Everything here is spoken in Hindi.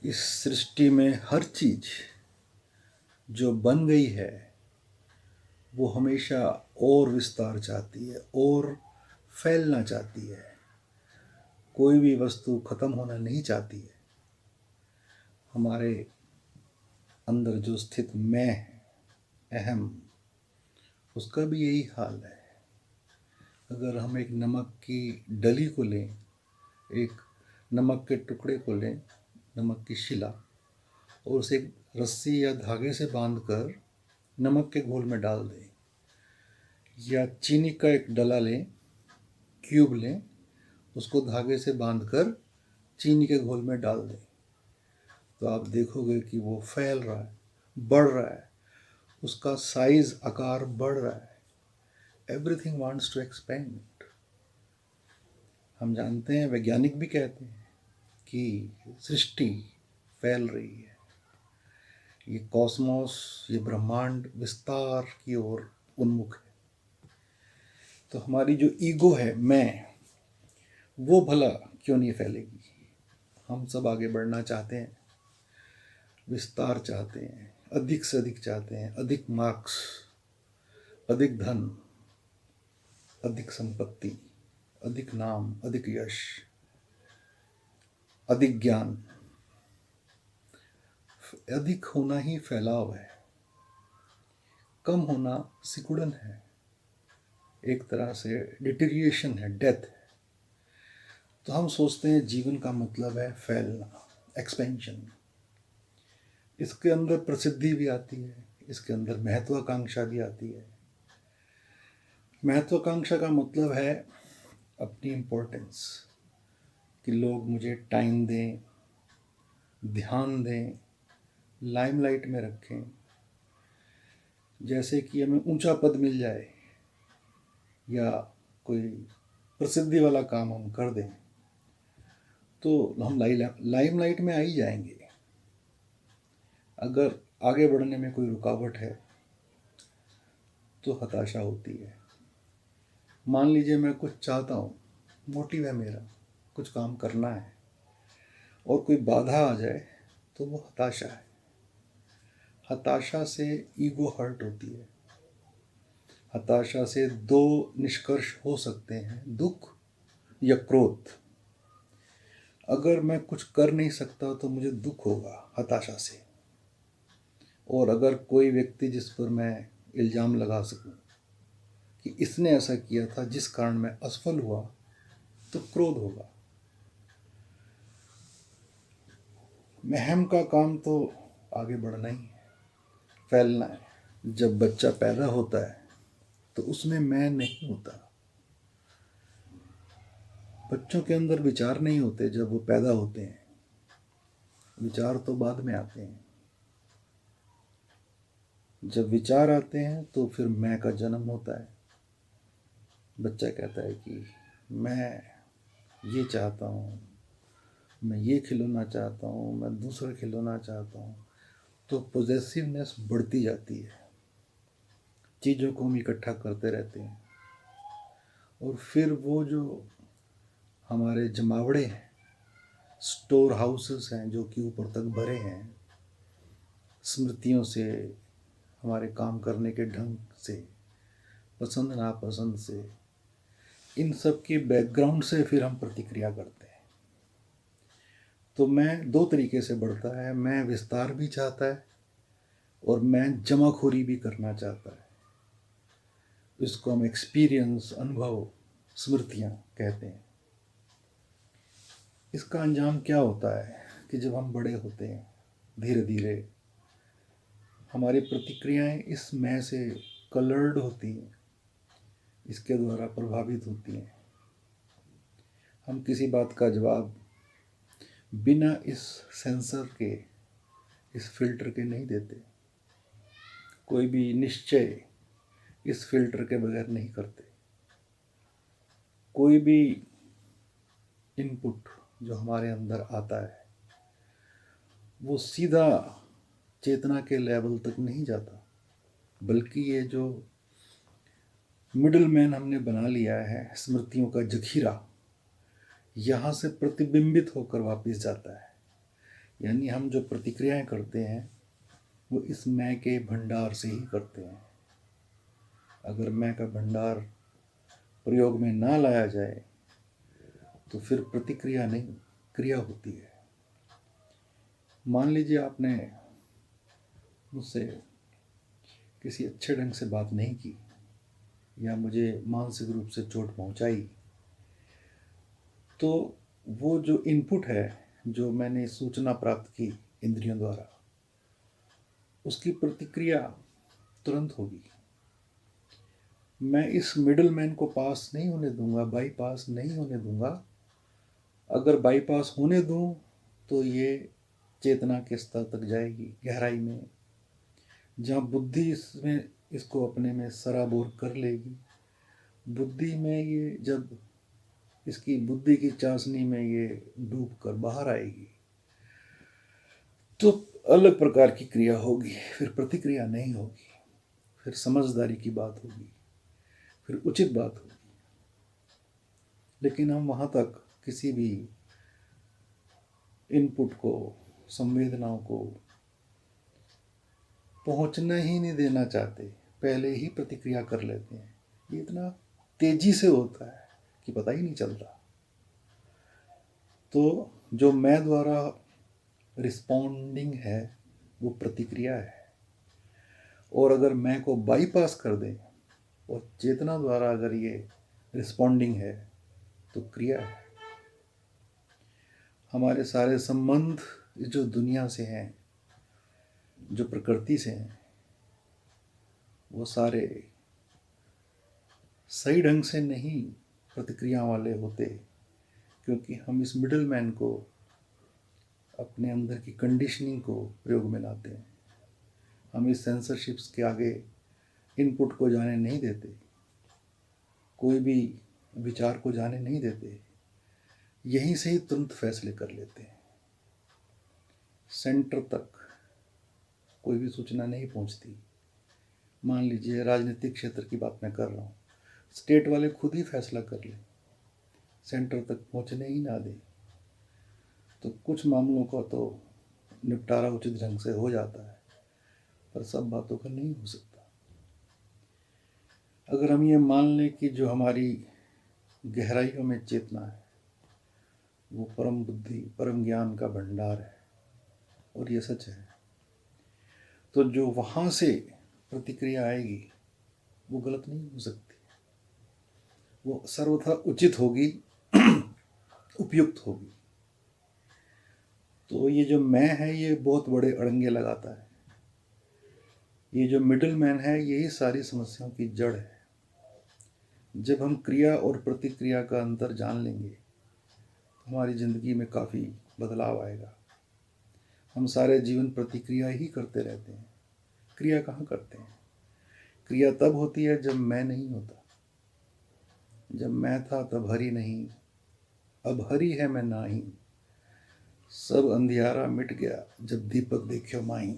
इस सृष्टि में हर चीज जो बन गई है वो हमेशा और विस्तार चाहती है और फैलना चाहती है। कोई भी वस्तु खत्म होना नहीं चाहती है। हमारे अंदर जो स्थित मैं है, अहम, उसका भी यही हाल है। अगर हम एक नमक की डली को लें, एक नमक के टुकड़े को लें, नमक की शिला, और उसे एक रस्सी या धागे से बांधकर नमक के घोल में डाल दें, या चीनी का एक डला लें, क्यूब लें, उसको धागे से बांधकर चीनी के घोल में डाल दें, तो आप देखोगे कि वो फैल रहा है, बढ़ रहा है, उसका साइज, आकार बढ़ रहा है। Everything wants to expand. हम जानते हैं, वैज्ञानिक भी कहते हैं कि सृष्टि फैल रही है। ये कॉस्मोस, ये ब्रह्मांड विस्तार की ओर उन्मुख है। तो हमारी जो ईगो है, मैं, वो भला क्यों नहीं फैलेगी? हम सब आगे बढ़ना चाहते हैं, विस्तार चाहते हैं, अधिक से अधिक चाहते हैं, अधिक मार्क्स, अधिक धन, अधिक संपत्ति, अधिक नाम, अधिक यश, अधिक ज्ञान। अधिक होना ही फैलाव है, कम होना सिकुड़न है, एक तरह से डिटेरिएशन है, डेथ है। तो हम सोचते हैं जीवन का मतलब है फैलना, एक्सपेंशन। इसके अंदर प्रसिद्धि भी आती है, इसके अंदर महत्वाकांक्षा भी आती है। महत्वाकांक्षा का मतलब है अपनी इम्पोर्टेंस, कि लोग मुझे टाइम दें, ध्यान दें, लाइमलाइट में रखें। जैसे कि हमें ऊंचा पद मिल जाए या कोई प्रसिद्धि वाला काम हम कर दें तो हम लाइमलाइट में आ ही जाएंगे। अगर आगे बढ़ने में कोई रुकावट है तो हताशा होती है। मान लीजिए मैं कुछ चाहता हूँ, मोटिव है मेरा, कुछ काम करना है, और कोई बाधा आ जाए तो वो हताशा है। हताशा से ईगो हर्ट होती है। हताशा से दो निष्कर्ष हो सकते हैं, दुख या क्रोध। अगर मैं कुछ कर नहीं सकता तो मुझे दुख होगा हताशा से, और अगर कोई व्यक्ति जिस पर मैं इल्ज़ाम लगा सकूं कि इसने ऐसा किया था जिस कारण मैं असफल हुआ, तो क्रोध होगा। महम का काम तो आगे बढ़ना ही है, फैलना है। जब बच्चा पैदा होता है तो उसमें मैं नहीं होता। बच्चों के अंदर विचार नहीं होते जब वो पैदा होते हैं, विचार तो बाद में आते हैं। जब विचार आते हैं तो फिर मैं का जन्म होता है। बच्चा कहता है कि मैं ये चाहता हूँ, मैं ये खिलौना चाहता हूँ, मैं दूसरा खिलौना चाहता हूँ। तो पॉजेसिवनेस बढ़ती जाती है, चीज़ों को हम इकट्ठा करते रहते हैं, और फिर वो जो हमारे जमावड़े हैं, स्टोर हाउसेस हैं जो कि ऊपर तक भरे हैं स्मृतियों से, हमारे काम करने के ढंग से, पसंद नापसंद से, इन सब के बैकग्राउंड से फिर हम प्रतिक्रिया करते हैं। तो मैं दो तरीके से बढ़ता है, मैं विस्तार भी चाहता है और मैं जमाखोरी भी करना चाहता है। इसको हम एक्सपीरियंस, अनुभव, स्मृतियाँ कहते हैं। इसका अंजाम क्या होता है कि जब हम बड़े होते हैं, धीरे धीरे हमारी प्रतिक्रियाएं इस मैं से कलर्ड होती हैं, इसके द्वारा प्रभावित होती हैं। हम किसी बात का जवाब बिना इस सेंसर के, इस फिल्टर के नहीं देते। कोई भी निश्चय इस फिल्टर के बगैर नहीं करते। कोई भी इनपुट जो हमारे अंदर आता है वो सीधा चेतना के लेवल तक नहीं जाता, बल्कि ये जो मिडिल मैन हमने बना लिया है, स्मृतियों का जखीरा, यहाँ से प्रतिबिंबित होकर वापस जाता है। यानी हम जो प्रतिक्रियाएं करते हैं वो इस मैं के भंडार से ही करते हैं। अगर मैं का भंडार प्रयोग में ना लाया जाए तो फिर प्रतिक्रिया नहीं, क्रिया होती है। मान लीजिए आपने मुझसे किसी अच्छे ढंग से बात नहीं की या मुझे मानसिक रूप से चोट पहुंचाई, तो वो जो इनपुट है, जो मैंने सूचना प्राप्त की इंद्रियों द्वारा, उसकी प्रतिक्रिया तुरंत होगी। मैं इस मिडिल मैन को पास नहीं होने दूंगा, बाईपास नहीं होने दूंगा। अगर बाईपास होने दूं तो ये चेतना के स्तर तक जाएगी, गहराई में, जहाँ बुद्धि इसमें इसको अपने में सराबोर कर लेगी। बुद्धि में ये जब इसकी बुद्धि की चाशनी में ये डूब कर बाहर आएगी तो अलग प्रकार की क्रिया होगी, फिर प्रतिक्रिया नहीं होगी, फिर समझदारी की बात होगी, फिर उचित बात होगी। लेकिन हम वहाँ तक किसी भी इनपुट को, संवेदनाओं को पहुँचना ही नहीं देना चाहते, पहले ही प्रतिक्रिया कर लेते हैं। ये इतना तेजी से होता है कि पता ही नहीं चलता। तो जो मैं द्वारा रिस्पॉन्डिंग है वो प्रतिक्रिया है, और अगर मैं को बाईपास कर दें और चेतना द्वारा अगर ये रिस्पॉन्डिंग है तो क्रिया है। हमारे सारे संबंध जो दुनिया से हैं, जो प्रकृति से हैं, वो सारे सही ढंग से नहीं प्रतिक्रिया वाले होते, क्योंकि हम इस मिडिल मैन को, अपने अंदर की कंडीशनिंग को प्रयोग में लाते हैं। हम इस सेंसरशिप्स के आगे इनपुट को जाने नहीं देते, कोई भी विचार को जाने नहीं देते, यहीं से ही तुरंत फैसले कर लेते हैं। सेंटर तक कोई भी सूचना नहीं पहुंचती। मान लीजिए राजनीतिक क्षेत्र की बात मैं कर रहा हूँ, स्टेट वाले खुद ही फैसला कर लें, सेंटर तक पहुंचने ही ना दें, तो कुछ मामलों का तो निपटारा उचित ढंग से हो जाता है, पर सब बातों का नहीं हो सकता। अगर हम ये मान लें कि जो हमारी गहराइयों में चेतना है वो परम बुद्धि, परम ज्ञान का भंडार है, और ये सच है, तो जो वहाँ से प्रतिक्रिया आएगी वो गलत नहीं हो सकती, वो सर्वथा उचित होगी, उपयुक्त होगी। तो ये जो मैं है ये बहुत बड़े अड़ंगे लगाता है। ये जो मिडिल मैन है यही सारी समस्याओं की जड़ है। जब हम क्रिया और प्रतिक्रिया का अंतर जान लेंगे तो हमारी ज़िंदगी में काफ़ी बदलाव आएगा। हम सारे जीवन प्रतिक्रिया ही करते रहते हैं, क्रिया कहाँ करते हैं। क्रिया तब होती है जब मैं नहीं होता। जब मैं था तब हरि नहीं, अब हरि है मैं नाही, सब अंधियारा मिट गया जब दीपक देखियो माही।